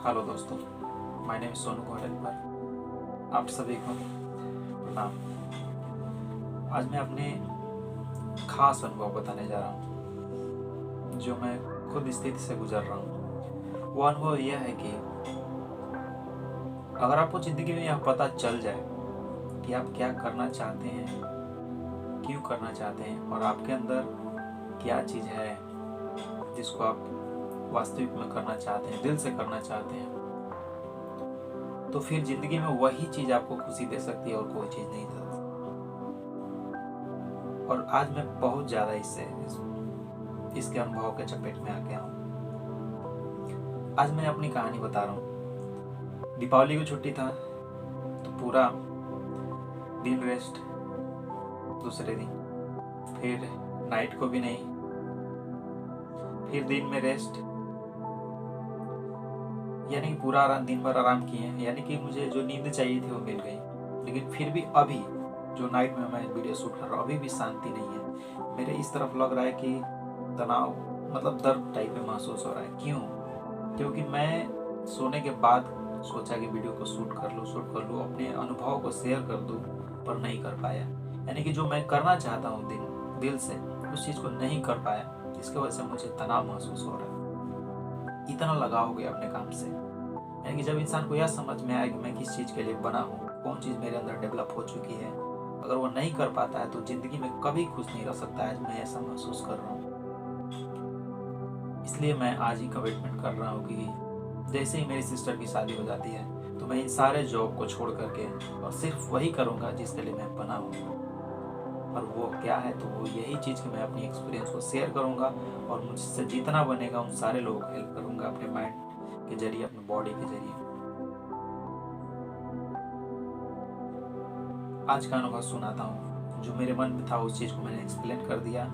Hello दोस्तों, my name Sonu पर आप सभी को प्रणाम। आज मैं अपने खास अनुभव बताने जा रहा हूँ जो मैं खुद स्थिति से गुजर रहा हूँ। वो अनुभव यह है कि अगर आपको ज़िंदगी में यह पता चल जाए कि आप क्या करना चाहते हैं, क्यों करना चाहते हैं और आपके अंदर क्या चीज़ है जिसको आप वास्तविक में करना चाहते हैं, दिल से करना चाहते हैं, तो फिर जिंदगी में वही चीज आपको खुशी दे सकती है और कोई चीज नहीं दे सकती। और आज मैं बहुत ज्यादा इसके अनुभव के चपेट में आ गया हूँ। आज मैं अपनी कहानी बता रहा हूँ। दीपावली की छुट्टी था तो पूरा दिन रेस्ट, दूसरे दिन फिर नाइट को भी नहीं, फिर दिन में रेस्ट, यानी कि पूरा दिन भर आराम किए। यानी कि मुझे जो नींद चाहिए थी वो मिल गई, लेकिन फिर भी अभी जो नाइट में मैं वीडियो शूट कर रहा हूँ अभी भी शांति नहीं है। मेरे इस तरफ लग रहा है कि तनाव, मतलब दर्द टाइप में महसूस हो रहा है। क्यों? क्योंकि मैं सोने के बाद सोचा कि वीडियो को शूट कर लूँ, अपने अनुभव को शेयर कर दूँ, पर नहीं कर पाया। यानी कि जो मैं करना चाहता हूँ दिल से, उस चीज़ को नहीं कर पाया, जिसकी वजह से मुझे तनाव महसूस हो रहा है। इतना लगाव हो गया अपने काम से। यानी कि जब इंसान को यह समझ में आए कि मैं किस चीज़ के लिए बना हूँ, कौन चीज़ मेरे अंदर डेवलप हो चुकी है, अगर वो नहीं कर पाता है तो ज़िंदगी में कभी खुश नहीं रह सकता है। मैं ऐसा महसूस कर रहा हूँ। इसलिए मैं आज ही कमिटमेंट कर रहा हूँ कि जैसे ही मेरी सिस्टर की शादी हो जाती है तो मैं इन सारे जॉब को छोड़ करके और सिर्फ वही करूँगा जिसके लिए मैं बना हूँ। और वो क्या है, तो वो यही चीज़ कि मैं अपनी एक्सपीरियंस को शेयर करूँगा और मुझसे जितना बनेगा उन सारे लोगों को हेल्प करूँगा, अपने माइंड के जरिए, अपने बॉडी के जरिए। आज का अनुभव सुनाता हूँ। जो मेरे मन में था उस चीज़ को मैंने एक्सप्लेन कर दिया।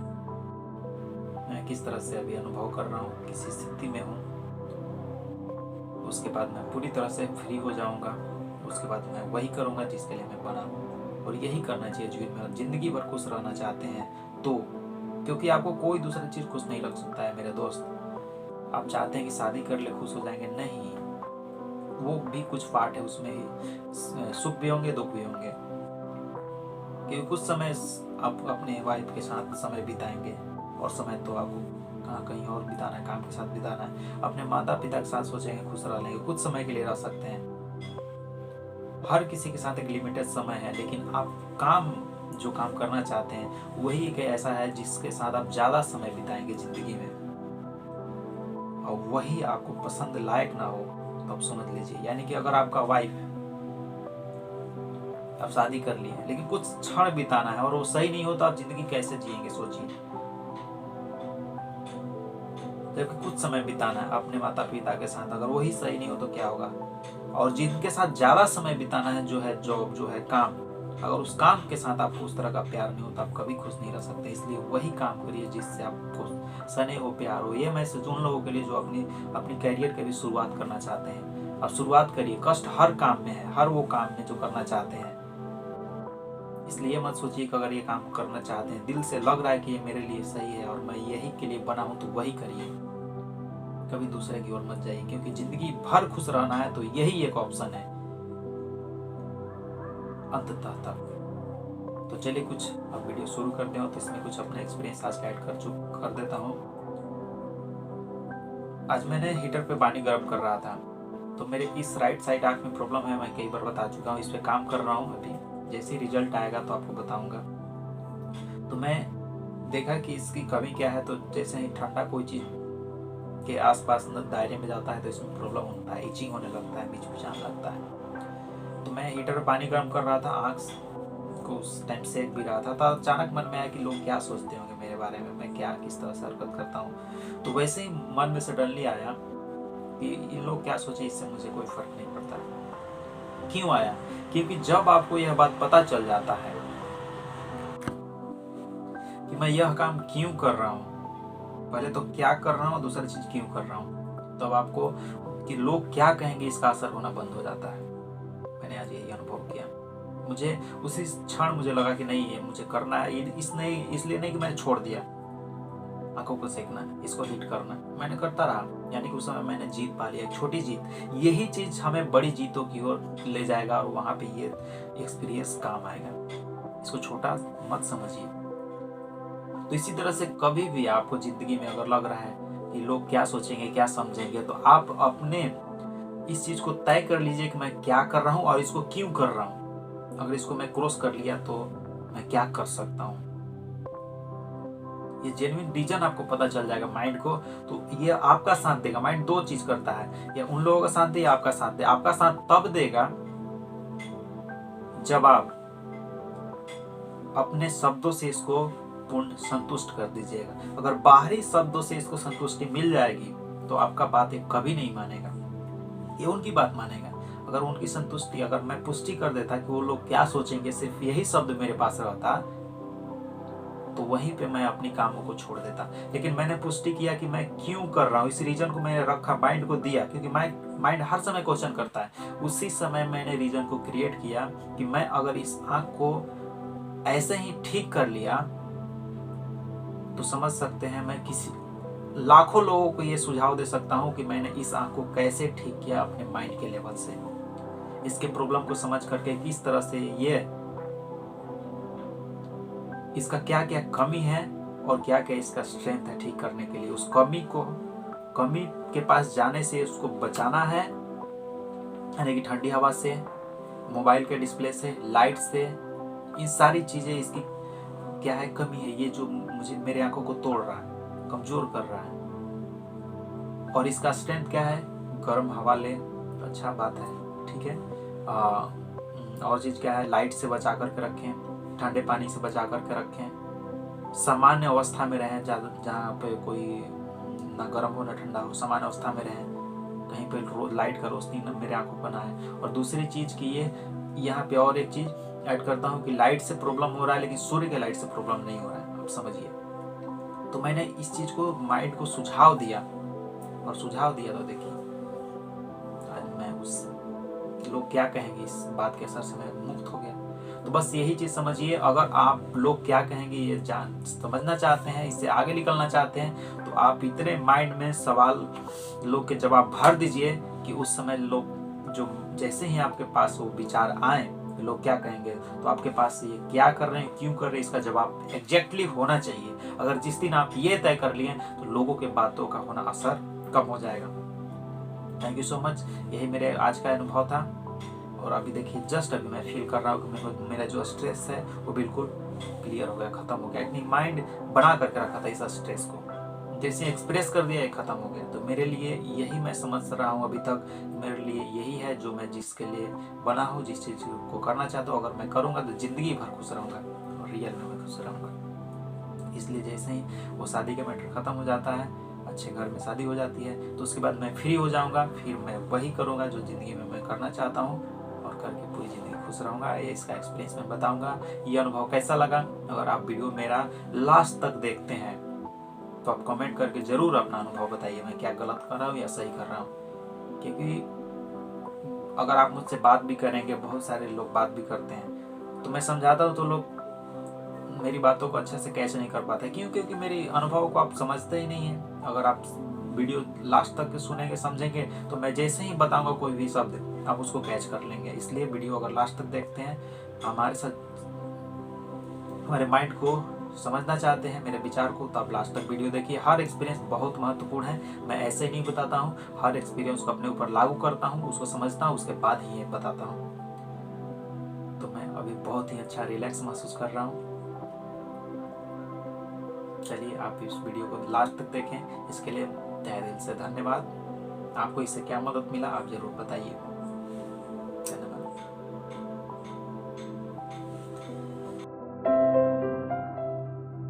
मैं किस तरह से अभी अनुभव कर रहा हूँ, किसी स्थिति में हूँ। उसके बाद मैं पूरी तरह से फ्री हो जाऊँगा। उसके बाद मैं वही करूँगा जिसके लिए मैं बना हूँ, और यही करना चाहिए जीवन में। और ज़िंदगी भर खुश रहना चाहते हैं तो, क्योंकि आपको कोई दूसरी चीज़ खुश नहीं रख सकता है मेरे दोस्त। आप चाहते हैं कि शादी कर ले खुश हो जाएंगे, नहीं, वो भी कुछ पार्ट है, उसमें ही सुख भी होंगे, दुख भी होंगे। क्योंकि कुछ समय आप अपने वाइफ के साथ समय बिताएंगे और समय तो आपको कहीं और बिताना है, काम के साथ बिताना है। अपने माता पिता के साथ सोचेंगे खुश रह लेंगे, कुछ समय के लिए रह सकते हैं। हर किसी के साथ एक लिमिटेड समय है, लेकिन आप जो काम करना चाहते हैं वही एक ऐसा है जिसके साथ आप ज़्यादा समय बिताएंगे ज़िंदगी में, और वही आपको पसंद लायक ना हो तो आप समझ लीजिए। यानी कि अगर आपका वाइफ, आप शादी कर ली है लेकिन कुछ क्षण बिताना है और वो सही नहीं हो तो आप जिंदगी कैसे जिएंगे, सोचिए। जबकि कुछ समय बिताना है अपने माता पिता के साथ, अगर वही सही नहीं हो तो क्या होगा। और जिनके साथ ज्यादा समय बिताना है, जो है जॉब, जो है काम, अगर उस काम के साथ आपको उस तरह का प्यार नहीं हो तो आप कभी खुश नहीं रह सकते। इसलिए वही काम करिए जिससे आपको स्नेह हो, प्यार हो। ये मैसेज उन लोगों के लिए जो अपनी कैरियर की भी शुरुआत करना चाहते हैं। आप शुरुआत करिए। कष्ट हर काम में है, हर वो काम में जो करना चाहते हैं। इसलिए मत सोचिए कि अगर ये काम करना चाहते हैं, दिल से लग रहा है कि ये मेरे लिए सही है और मैं यही के लिए बना हूं, तो वही करिए। कभी दूसरे की ओर मत जाइए, क्योंकि जिंदगी भर खुश रहना है तो यही एक ऑप्शन है अंततः तक। तो चलिए कुछ अब वीडियो शुरू करते हो, तो इसमें कुछ अपना एक्सपीरियंस आज का ऐड कर देता हूँ। आज मैंने हीटर पे पानी गर्म कर रहा था, तो मेरे इस राइट साइड आंख में प्रॉब्लम है। मैं कई बार बता चुका हूँ, इस पे काम कर रहा हूँ अभी। जैसे रिजल्ट आएगा तो आपको बताऊंगा। तो मैं देखा कि इसकी कमी क्या है। तो जैसे ही ठंडा कोई चीज़ के आसपास दायरे में जाता है तो इसमें प्रॉब्लम होता है, इचिंग होने लगता है, मिचमिचान लगता है। तो मैं हीटर पर पानी गर्म कर रहा था, आँख को उस टाइम सेक भी रहा था। तो अचानक मन में आया कि लोग क्या सोचते होंगे मेरे बारे में, मैं क्या किस तरह से हरकत करता हूँ। तो वैसे ही मन में सडनली आया कि इन लोग क्या सोचे, इससे मुझे कोई फर्क नहीं पड़ता। क्यों आया? क्योंकि जब आपको यह बात पता चल जाता है कि मैं यह काम क्यों कर रहा हूँ, पहले तो क्या कर रहा हूँ, दूसरी चीज क्यों कर रहा हूँ, तब आपको कि लोग क्या कहेंगे इसका असर होना बंद हो जाता है। मैंने आज यही अनुभव किया। मुझे उसी क्षण मुझे लगा कि नहीं, ये मुझे करना है। इसलिए नहीं कि मैंने छोड़ दिया। आंखों को सेकना, इसको हिट करना। मैंने करता रहा, यानी कि उस समय मैंने जीत पा लिया, एक छोटी जीत। यही चीज हमें बड़ी जीतों की ओर ले जाएगा और वहां पे ये एक्सपीरियंस काम आएगा। इसको छोटा मत समझिए। तो इसी तरह से कभी भी आपको जिंदगी में अगर लग रहा है कि लोग क्या सोचेंगे, क्या समझेंगे, तो आप अपने इस चीज को तय कर लीजिए कि मैं क्या कर रहा हूं और इसको क्यों कर रहा हूं। अगर इसको मैं क्रॉस कर लिया तो मैं क्या कर सकता हूं, ये जेन्युइन रीजन आपको पता चल जाएगा माइंड को। तो ये आपका साथ देगा। माइंड दो चीज करता है, या उन लोगों का साथ दे या आपका साथ दे। आपका साथ तब देगा जब आप अपने शब्दों से इसको पूर्ण संतुष्ट कर दीजिएगा। अगर बाहरी शब्दों से इसको संतुष्टि मिल जाएगी तो आपका बात ये कभी नहीं मानेगा, ये उनकी बात मानेगा। अगर उनकी संतुष्टि, अगर मैं पुष्टि कर देता कि वो लोग क्या सोचेंगे, सिर्फ यही शब्द मेरे पास रहता, तो वहीं पे मैं अपनी कामों को छोड़ देता। लेकिन मैंने पुष्टि किया कि मैं क्यों कर रहा हूँ, इस रीजन को मैंने रखा, माइंड को दिया, क्योंकि माइंड हर समय क्वेश्चन करता है। उसी समय मैंने रीजन को क्रिएट किया कि मैं अगर इस आंख को ऐसे ही ठीक कर लिया तो समझ सकते हैं मैं किसी लाखों लोगों को ये सुझाव दे सकता हूं कि मैंने इस आंख को कैसे ठीक किया अपने माइंड के लेवल से, इसके प्रॉब्लम को समझ करके किस तरह से ये, इसका क्या क्या कमी है और क्या क्या इसका स्ट्रेंथ है ठीक करने के लिए। उस कमी के पास जाने से उसको बचाना है, यानी कि ठंडी हवा से, मोबाइल के डिस्प्ले से, लाइट से, इन सारी चीजें इसकी क्या है कमी है, ये जो मुझे मेरे आंखों को तोड़ रहा है, कमजोर कर रहा है। और इसका स्ट्रेंथ क्या है, गर्म हवा ले तो अच्छा बात है, ठीक है। और चीज क्या है, लाइट से बचा करके रखें, ठंडे पानी से बचा करके रखें, सामान्य अवस्था में रहें, जहाँ पे कोई ना गर्म हो ना ठंडा हो, सामान्य अवस्था में रहें, कहीं पे लाइट का रोशनी न मेरे आंखों पर ना आए। और दूसरी चीज की ये यहाँ पे और एक चीज ऐड करता हूँ कि लाइट से प्रॉब्लम हो रहा है लेकिन सूर्य के लाइट से प्रॉब्लम नहीं हो रहा है, आप समझिए। तो मैंने इस चीज को माइंड को सुझाव दिया, और सुझाव दिया तो देखिए आज मैं उस लोग क्या कहेंगे इस बात के असर से मैं मुक्त हो गया। तो बस यही चीज समझिए, अगर आप लोग क्या कहेंगे ये जान समझना चाहते हैं, इससे आगे निकलना चाहते हैं, तो आप इतने माइंड में सवाल लोग के जवाब भर दीजिए कि उस समय लोग जो जैसे ही आपके पास वो विचार आए लोग क्या कहेंगे, तो आपके पास ये क्या कर रहे हैं, क्यों कर रहे हैं, इसका जवाब एग्जैक्टली होना चाहिए। अगर जिस दिन आप ये तय कर लिए तो लोगों के बातों का होना असर कम हो जाएगा। Thank you so much. यही मेरे आज का अनुभव था। और अभी देखिए जस्ट अभी मैं फील कर रहा हूँ कि मेरा जो स्ट्रेस है वो बिल्कुल क्लियर हो गया, खत्म हो गया। इतनी माइंड बना करके रखा था इस स्ट्रेस को, जैसे एक्सप्रेस कर दिया, ये खत्म हो गया। तो मेरे लिए यही मैं समझ रहा हूँ अभी तक, मेरे लिए यही है जो मैं जिसके लिए बना हूँ, जिस चीज़ को करना चाहता हूँ। अगर मैं करूँगा तो जिंदगी भर खुश रहूँगा, और रियल में मैं खुश रहूँगा। इसलिए जैसे ही वो शादी का मैटर खत्म हो जाता है, अच्छे घर में शादी हो जाती है, तो उसके बाद मैं फ्री हो जाऊँगा, फिर मैं वही करूँगा जो ज़िंदगी में मैं करना चाहता हूँ, और करके पूरी ज़िंदगी खुश रहूँगा। ये इसका एक्सपीरियंस मैं बताऊँगा, ये अनुभव कैसा लगा। अगर आप वीडियो मेरा लास्ट तक देखते हैं तो आप कमेंट करके जरूर अपना अनुभव बताइए, मैं क्या गलत कर रहा हूँ या सही कर रहा हूँ। क्योंकि अगर आप मुझसे बात भी करेंगे, बहुत सारे लोग बात भी करते हैं, तो मैं समझाता हूँ तो लोग मेरी बातों को अच्छे से कैच नहीं कर पाते। क्यों? क्योंकि मेरी अनुभव को आप समझते ही नहीं है। अगर आप वीडियो लास्ट तक सुनेंगे, समझेंगे, तो मैं जैसे ही बताऊंगा कोई भी शब्द आप उसको कैच कर लेंगे। इसलिए वीडियो अगर लास्ट तक देखते हैं, हमारे साथ हमारे माइंड को समझना चाहते हैं, मेरे विचार को, तो आप लास्ट तक वीडियो देखिए। हर एक्सपीरियंस बहुत महत्वपूर्ण है, मैं ऐसे ही नहीं बताता हूँ, हर एक्सपीरियंस को अपने ऊपर लागू करता हूँ, उसको समझता हूँ, उसके बाद ही ये बताता हूँ। तो मैं अभी बहुत ही अच्छा रिलैक्स महसूस कर रहा हूँ। चलिए आप इस वीडियो को लास्ट तक देखें, इसके लिए तहे दिल से धन्यवाद। आपको इससे क्या मदद मिला आप जरूर बताइए।